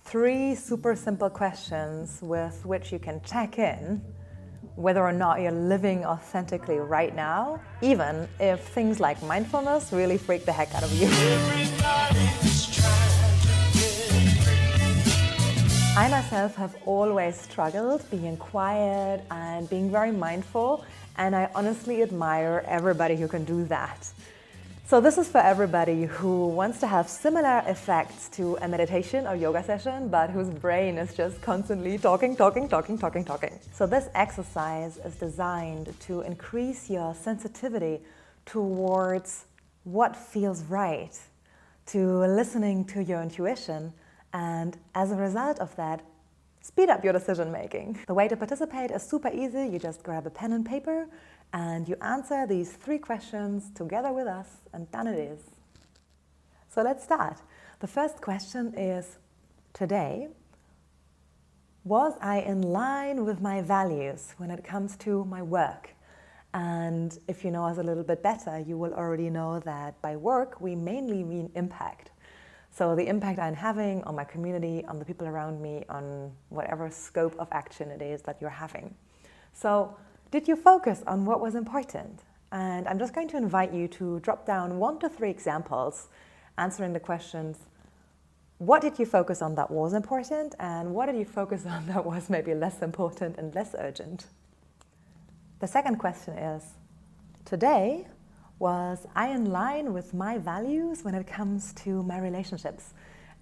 3 super simple questions with which you can check in whether or not you're living authentically right now, even if things like mindfulness really freak the heck out of you. I myself have always struggled being quiet and being very mindful, and I honestly admire everybody who can do that. So this is for everybody who wants to have similar effects to a meditation or yoga session, but whose brain is just constantly talking. So this exercise is designed to increase your sensitivity towards what feels right, to listening to your intuition, and as a result of that, speed up your decision making. The way to participate is super easy. You just grab a pen and paper and you answer these 3 questions together with us, and done it is. So let's start. The first question is, today, was I in line with my values when it comes to my work? And if you know us a little bit better, you will already know that by work we mainly mean impact. So the impact I'm having on my community, on the people around me, on whatever scope of action it is that you're having. So did you focus on what was important? And I'm just going to invite you to drop down 1 to 3 examples answering the questions, what did you focus on that was important, and what did you focus on that was maybe less important and less urgent? The second question is, today, was I in line with my values when it comes to my relationships?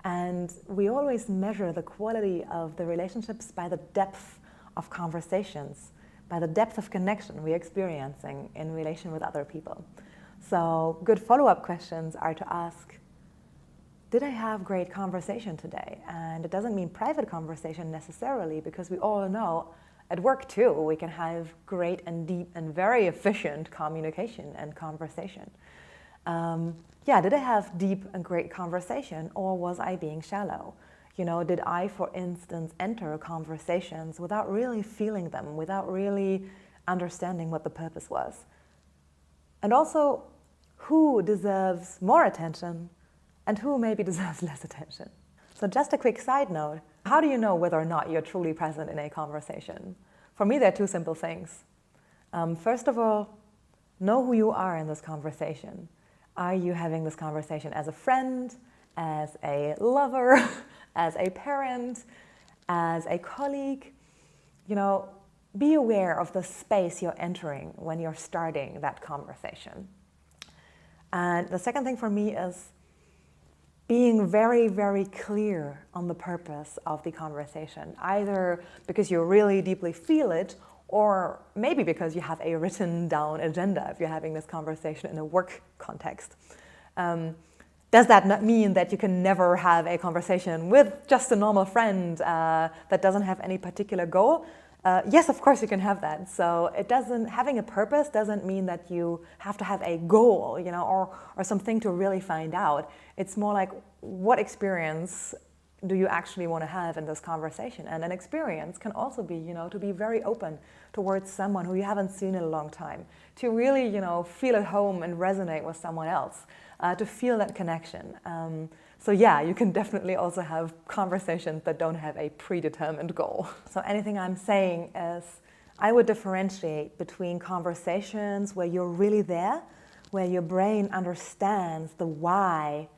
And we always measure the quality of the relationships by the depth of conversations, by the depth of connection we're experiencing in relation with other people. So good follow-up questions are to ask, did I have great conversation today? And it doesn't mean private conversation necessarily, because we all know at work too, we can have great and deep and very efficient communication and conversation. Did I have deep and great conversation, or was I being shallow? Did I, for instance, enter conversations without really feeling them, without really understanding what the purpose was? And also, who deserves more attention and who maybe deserves less attention? So just a quick side note, how do you know whether or not you're truly present in a conversation? For me, there are 2 simple things. First of all, know who you are in this conversation. Are you having this conversation as a friend, as a lover, as a parent, as a colleague? Be aware of the space you're entering when you're starting that conversation. And the second thing for me is being very, very clear on the purpose of the conversation, either because you really deeply feel it, or maybe because you have a written down agenda if you're having this conversation in a work context. Does that not mean that you can never have a conversation with just a normal friend that doesn't have any particular goal? Yes, of course you can have that. So having a purpose doesn't mean that you have to have a goal, or something to really find out. It's more like, what experience do you actually want to have in this conversation? And an experience can also be, to be very open towards someone who you haven't seen in a long time, to really, feel at home and resonate with someone else, to feel that connection. So yeah, you can definitely also have conversations that don't have a predetermined goal. So anything I'm saying is, I would differentiate between conversations where you're really there, where your brain understands the why,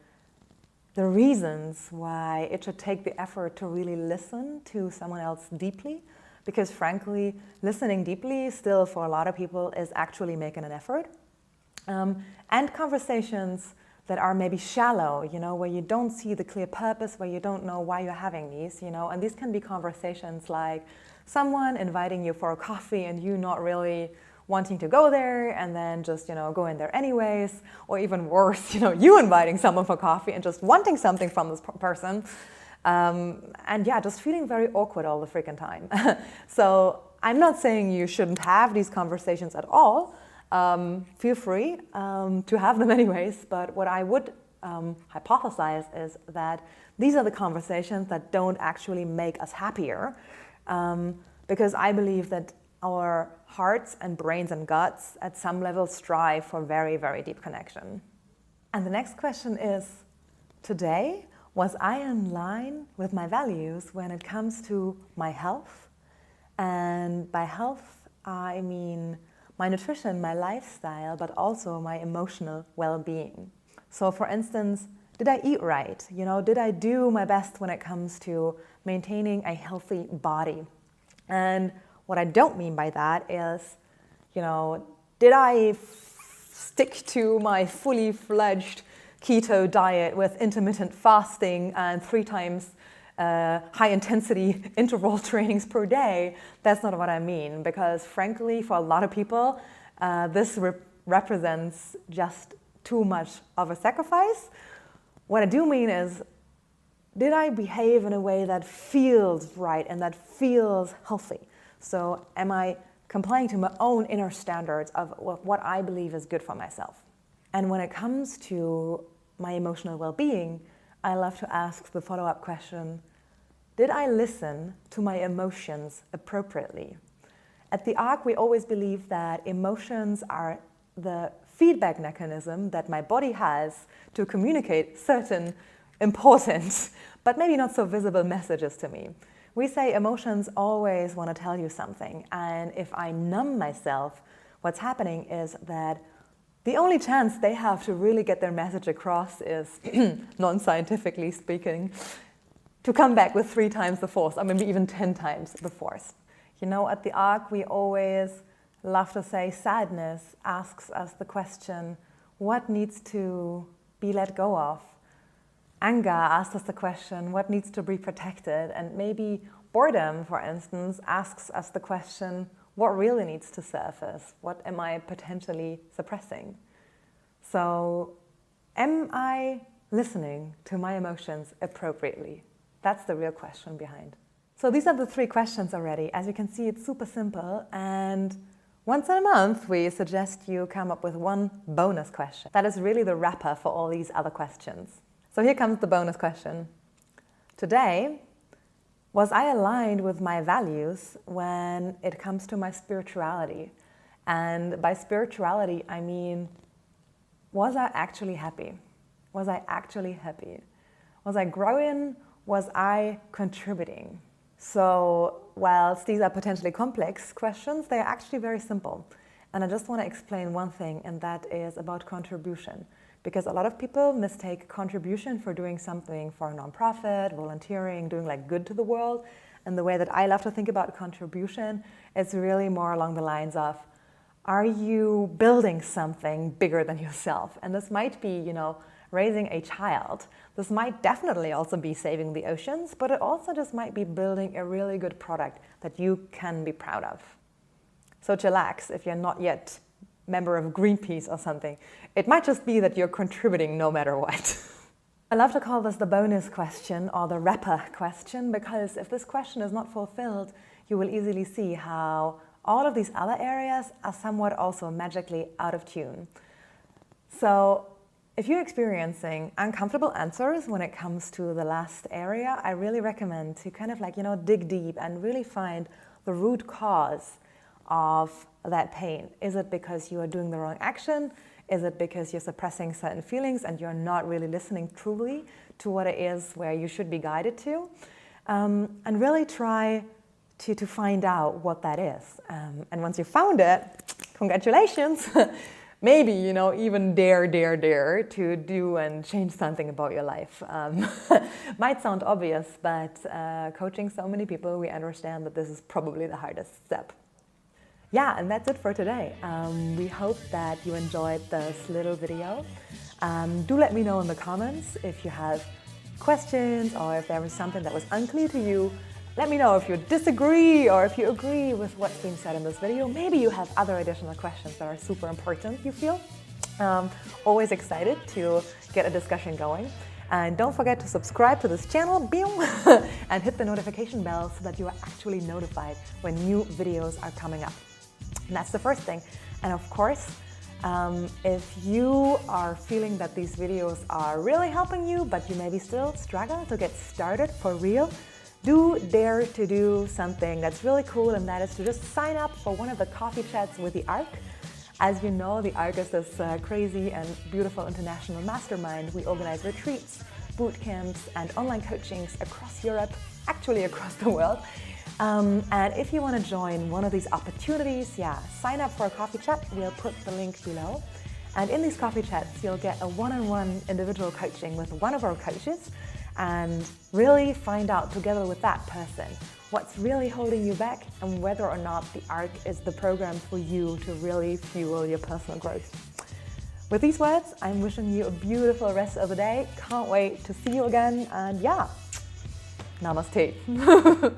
the reasons why it should take the effort to really listen to someone else deeply. Because frankly, listening deeply still for a lot of people is actually making an effort. And conversations that are maybe shallow, where you don't see the clear purpose, where you don't know why you're having these, and these can be conversations like someone inviting you for a coffee and you not really wanting to go there, and then just, go in there anyways, or even worse, you inviting someone for coffee and just wanting something from this person, and just feeling very awkward all the freaking time. So I'm not saying you shouldn't have these conversations at all. Feel free to have them anyways, but what I would hypothesize is that these are the conversations that don't actually make us happier, because I believe that our hearts and brains and guts at some level strive for very, very deep connection. And the next question is, today, Was I in line with my values when it comes to my health? And by health, I mean my nutrition, my lifestyle, but also my emotional well-being. So for instance, did I eat right? Did I do my best when it comes to maintaining a healthy body? And what I don't mean by that is, did I stick to my fully fledged keto diet with intermittent fasting and 3 times high intensity interval trainings per day? That's not what I mean, because frankly, for a lot of people, this represents just too much of a sacrifice. What I do mean is, did I behave in a way that feels right and that feels healthy? So am I complying to my own inner standards of what I believe is good for myself? And when it comes to my emotional well-being, I love to ask the follow-up question, did I listen to my emotions appropriately? At the ARC, we always believe that emotions are the feedback mechanism that my body has to communicate certain important, but maybe not so visible messages to me. We say emotions always want to tell you something, and if I numb myself, what's happening is that the only chance they have to really get their message across is, non-scientifically speaking, to come back with 3 times the force, or maybe even 10 times the force. At the ARC, we always love to say sadness asks us the question, what needs to be let go of? Anger asks us the question, what needs to be protected? And maybe boredom, for instance, asks us the question, what really needs to surface? What am I potentially suppressing? So, am I listening to my emotions appropriately? That's the real question behind. So these are the 3 questions already. As you can see, it's super simple, and once a month, we suggest you come up with 1 bonus question. That is really the wrapper for all these other questions. So here comes the bonus question. Today, was I aligned with my values when it comes to my spirituality? And by spirituality, I mean, was I actually happy? Was I actually happy? Was I growing? Was I contributing? So, whilst these are potentially complex questions, they are actually very simple. And I just want to explain one thing, and that is about contribution. Because a lot of people mistake contribution for doing something for a nonprofit, volunteering, doing good to the world. And the way that I love to think about contribution is really more along the lines of, are you building something bigger than yourself? And this might be, raising a child. This might definitely also be saving the oceans, but it also just might be building a really good product that you can be proud of. So chillax if you're not yet member of Greenpeace or something. It might just be that you're contributing no matter what. I love to call this the bonus question or the wrapper question, because if this question is not fulfilled, you will easily see how all of these other areas are somewhat also magically out of tune. So if you're experiencing uncomfortable answers when it comes to the last area, I really recommend to kind of dig deep and really find the root cause of that pain. Is it because you are doing the wrong action? Is it because you're suppressing certain feelings and you're not really listening truly to what it is where you should be guided to? And really try to find out what that is. And once you found it, congratulations! Maybe, even dare to do and change something about your life. Might sound obvious, but coaching so many people, we understand that this is probably the hardest step. Yeah, and that's it for today. We hope that you enjoyed this little video. Do let me know in the comments if you have questions or if there was something that was unclear to you. Let me know if you disagree or if you agree with what's being said in this video. Maybe you have other additional questions that are super important, you feel. Always excited to get a discussion going. And don't forget to subscribe to this channel, and hit the notification bell so that you are actually notified when new videos are coming up. And that's the first thing. And of course, if you are feeling that these videos are really helping you, but you maybe still struggle to get started for real, do dare to do something that's really cool, and that is to just sign up for one of the coffee chats with the ARC. As you know, the ARC is this crazy and beautiful international mastermind. We organize retreats, boot camps and online coachings across Europe, actually across the world. And if you want to join one of these opportunities, sign up for a coffee chat. We'll put the link below. And in these coffee chats, you'll get a one-on-one individual coaching with one of our coaches and really find out together with that person what's really holding you back and whether or not the ARC is the program for you to really fuel your personal growth. With these words, I'm wishing you a beautiful rest of the day. Can't wait to see you again. And namaste.